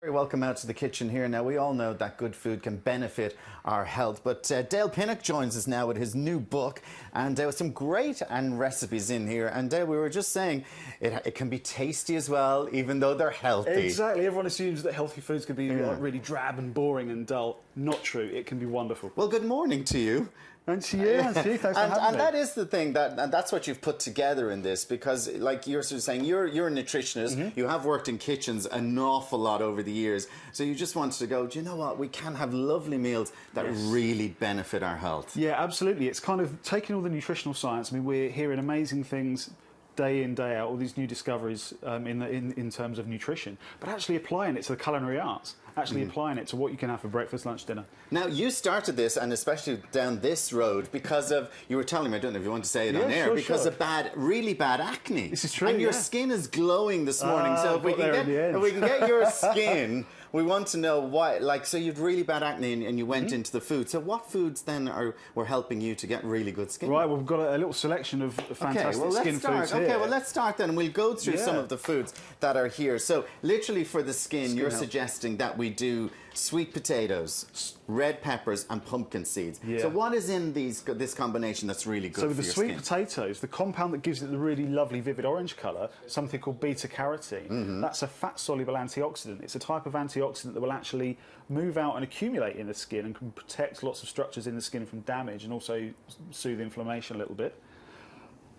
Very welcome out to the kitchen here. Now, we all know that good food can benefit our health, but Dale Pinnock joins us now with his new book, and there was some great recipes in here. And Dale, we were just saying it can be tasty as well, even though they're healthy. Exactly. Everyone assumes that healthy foods can be like, really drab and boring and dull. Not true. It can be wonderful. Well, good morning to you. And to you, thanks for having me. And that is the thing, and that's what you've put together in this, because like you're sort of saying, you're a nutritionist, you have worked in kitchens an awful lot over the years, so you just wanted to go, do you know what, we can have lovely meals that really benefit our health. Yeah, absolutely. It's kind of taking all the nutritional science. I mean, we're hearing amazing things day in, day out, all these new discoveries in terms of nutrition, but actually applying it to the culinary arts, actually applying it to what you can have for breakfast, lunch, dinner. Now, you started this, and especially down this road, because of, you were telling me, I don't know if you want to say it on air, because of really bad acne. This is true, and your skin is glowing this morning, so if we can get your skin, we want to know why, like, so you'd really bad acne and you went into the food. So what foods then were helping you to get really good skin? Right, well, we've got a little selection of fantastic skin foods here. Okay, well, let's start then. We'll go through some of the foods that are here. So literally for the skin you're suggesting that we do sweet potatoes, red peppers, and pumpkin seeds. So what is in this combination that's really good for your skin? So with the sweet potatoes, the compound that gives it the really lovely vivid orange colour, something called beta-carotene, that's a fat-soluble antioxidant. It's a type of antioxidant that will actually move out and accumulate in the skin and can protect lots of structures in the skin from damage and also soothe inflammation a little bit.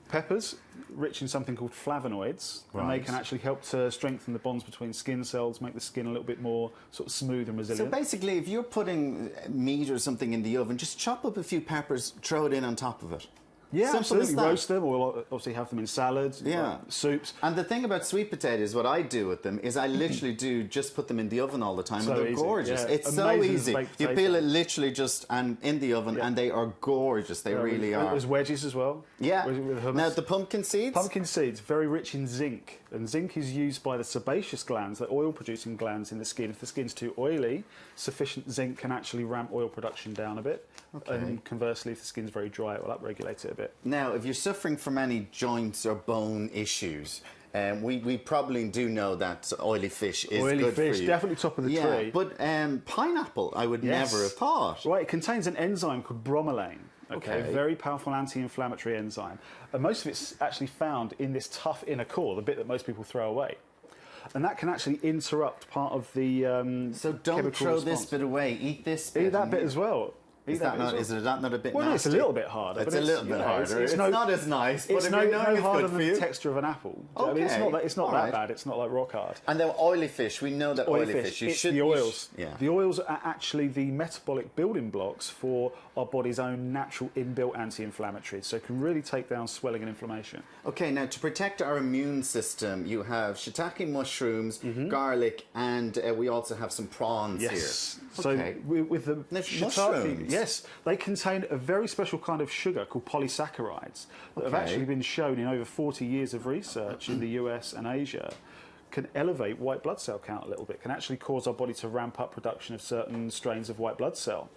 Peppers, rich in something called flavonoids, and they can actually help to strengthen the bonds between skin cells, make the skin a little bit more sort of smooth and resilient. So basically, if you're putting meat or something in the oven, just chop up a few peppers, throw it in on top of it. Yeah, absolutely. Roast them, or obviously have them in salads, soups. And the thing about sweet potatoes, what I do with them is I literally do just put them in the oven all the time, and they're gorgeous. It's so easy. You peel it literally just in the oven, and they are gorgeous. They really are. There's wedges as well. Yeah. Now the pumpkin seeds. Pumpkin seeds, very rich in zinc, and zinc is used by the sebaceous glands, the oil-producing glands in the skin. If the skin's too oily, sufficient zinc can actually ramp oil production down a bit. And conversely, if the skin's very dry, it will upregulate it a bit. Now, if you're suffering from any joints or bone issues, we probably do know that oily fish is good for you. Definitely top of the tree. But pineapple, I would never have thought. Right, it contains an enzyme called bromelain. Okay, very powerful anti-inflammatory enzyme. And most of it's actually found in this tough inner core, the bit that most people throw away. And that can actually interrupt part of the so don't throw this bit away. Eat this bit. Eat that bit as well. Is that not a bit well, nasty? No, it's a little bit harder. It's a little bit harder. It's not as nice, but it's no harder than the texture of an apple. Okay. I mean, it's not that bad. It's not like rock hard. And the oily fish, we know that oily fish. The oils. The oils are actually the metabolic building blocks for our body's own natural inbuilt anti-inflammatories, so it can really take down swelling and inflammation. Okay, now to protect our immune system, you have shiitake mushrooms, garlic, and we also have some prawns here. So with the shiitake, they contain a very special kind of sugar called polysaccharides that have actually been shown in over 40 years of research in the US and Asia can elevate white blood cell count a little bit, can actually cause our body to ramp up production of certain strains of white blood cell.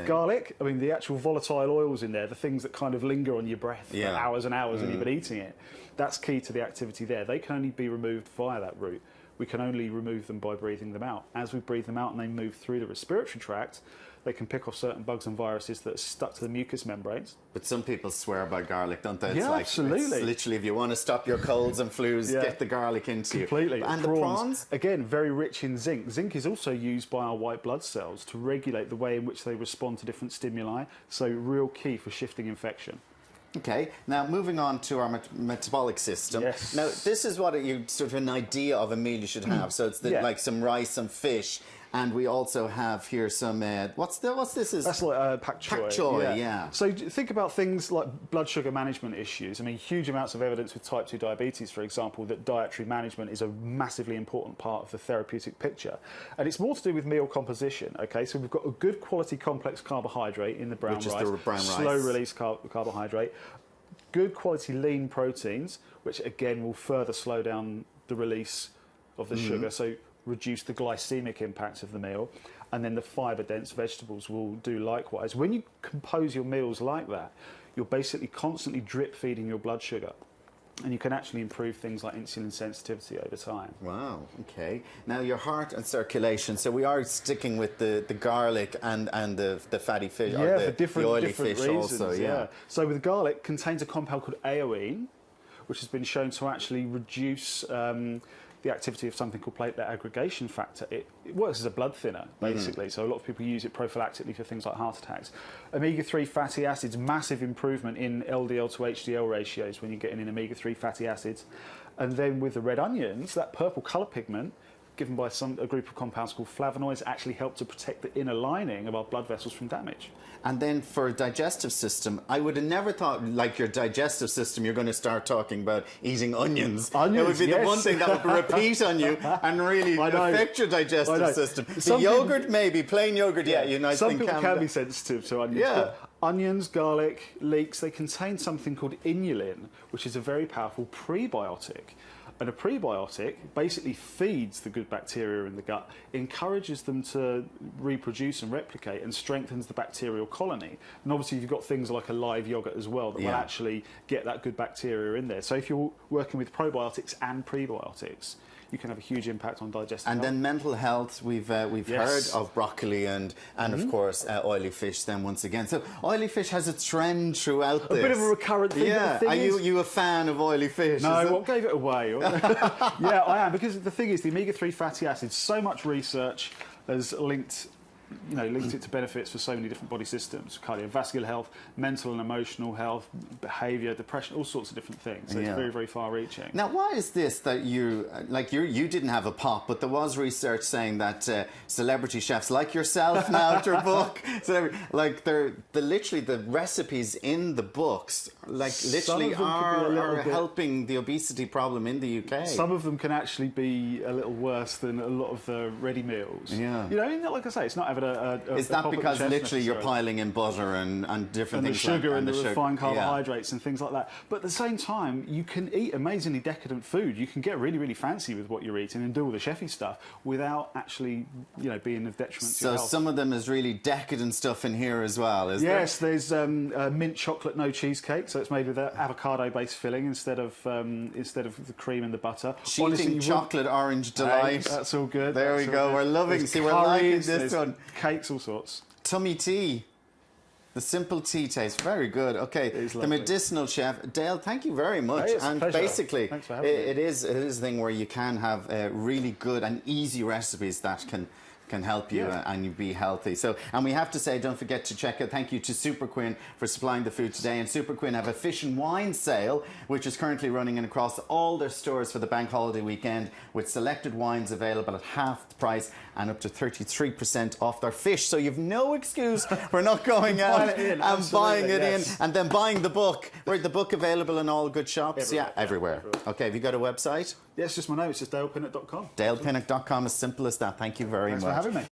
Garlic, I mean, the actual volatile oils in there, the things that kind of linger on your breath for hours and hours when you've been eating it, that's key to the activity there. They can only be removed via that route. We can only remove them by breathing them out. As we breathe them out and they move through the respiratory tract, they can pick off certain bugs and viruses that are stuck to the mucous membranes. But some people swear by garlic, don't they? Absolutely. It's literally, if you want to stop your colds and flus, get the garlic into you. Completely. And the prawns? Again, very rich in zinc. Zinc is also used by our white blood cells to regulate the way in which they respond to different stimuli, so real key for shifting infection. Okay, now moving on to our metabolic system. Now, this is what you sort of an idea of a meal you should have. So it's like some rice, some fish, and we also have here some what's this? That's like pak choy. Pak choy, So think about things like blood sugar management issues. I mean, huge amounts of evidence with type 2 diabetes, for example, that dietary management is a massively important part of the therapeutic picture. And it's more to do with meal composition, okay? So we've got a good quality complex carbohydrate in the brown rice. Which is the brown rice. Slow release carbohydrate. Good quality lean proteins, which again will further slow down the release of the sugar, so reduce the glycemic impact of the meal, and then the fibre-dense vegetables will do likewise. When you compose your meals like that, you're basically constantly drip-feeding your blood sugar. and you can actually improve things like insulin sensitivity over time. Wow, okay. Now, your heart and circulation, so we are sticking with the garlic and the fatty fish, Yeah, or for the oily different fish reasons, also, yeah. So with garlic, it contains a compound called aoine, which has been shown to actually reduce the activity of something called platelet aggregation factor. It works as a blood thinner, basically, so a lot of people use it prophylactically for things like heart attacks. Omega-3 fatty acids, massive improvement in LDL to HDL ratios when you're getting in omega-3 fatty acids. And then with the red onions, that purple colour pigment, given by a group of compounds called flavonoids, actually help to protect the inner lining of our blood vessels from damage. And then for digestive system, I would have never thought, like your digestive system, you're going to start talking about eating onions. It would be the one thing that would repeat on you and really affect your digestive system. The yogurt, maybe, plain yogurt, Some people can be sensitive to onions. Yeah. But onions, garlic, leeks, they contain something called inulin, which is a very powerful prebiotic. And a prebiotic basically feeds the good bacteria in the gut, encourages them to reproduce and replicate, and strengthens the bacterial colony. And obviously you've got things like a live yogurt as well that will actually get that good bacteria in there. So if you're working with probiotics and prebiotics, you can have a huge impact on digestive health. And then mental health, we've heard of broccoli and of course oily fish then once again. So oily fish has a trend throughout this. A bit of a recurrent thing. Yeah. Are you a fan of oily fish? No, what gave it away? Yeah, I am, because the thing is, the omega-3 fatty acids, so much research has linked it to benefits for so many different body systems: cardiovascular health, mental and emotional health, behaviour, depression, all sorts of different things. So it's very, very far-reaching. Now, why is this that you didn't have a pot, but there was research saying that celebrity chefs like yourself now, your book, literally the recipes in the books, literally are helping the obesity problem in the UK. Some of them can actually be a little worse than a lot of the ready meals. Yeah. Like I say, it's not having is that because literally you're piling in butter and different things, the sugar like, and the refined carbohydrates and things like that? But at the same time, you can eat amazingly decadent food. You can get really, really fancy with what you're eating and do all the chefy stuff without actually, being of detriment to your health. So some of them is really decadent stuff in here as well, is there? Yes, there's mint chocolate no cheesecake, so it's made with an avocado-based filling instead of the cream and the butter. Cheating chocolate orange delight. Hey, that's all good. There we go. We're loving. See, we're liking this one. Cakes, all sorts. Tummy tea. The simple tea taste. Very good. Okay. The medicinal chef. Dale, thank you very much. Hey, it's a pleasure. Basically, thanks for having me. It is a thing where you can have really good and easy recipes that can help you and you be healthy. So, and we have to say, don't forget to check out, thank you to Super Quinn for supplying the food today. And Super Quinn have a fish and wine sale, which is currently running in across all their stores for the bank holiday weekend, with selected wines available at half the price and up to 33% off their fish. So you've no excuse for not going out and buying it in, and then buying the book. Where's the book available in all good shops? Everywhere. Okay, have you got a website? Yes, just my name. It's just dalepinnock.com. dalepinnock.com, as simple as that. Thank you very much. Thanks for having me.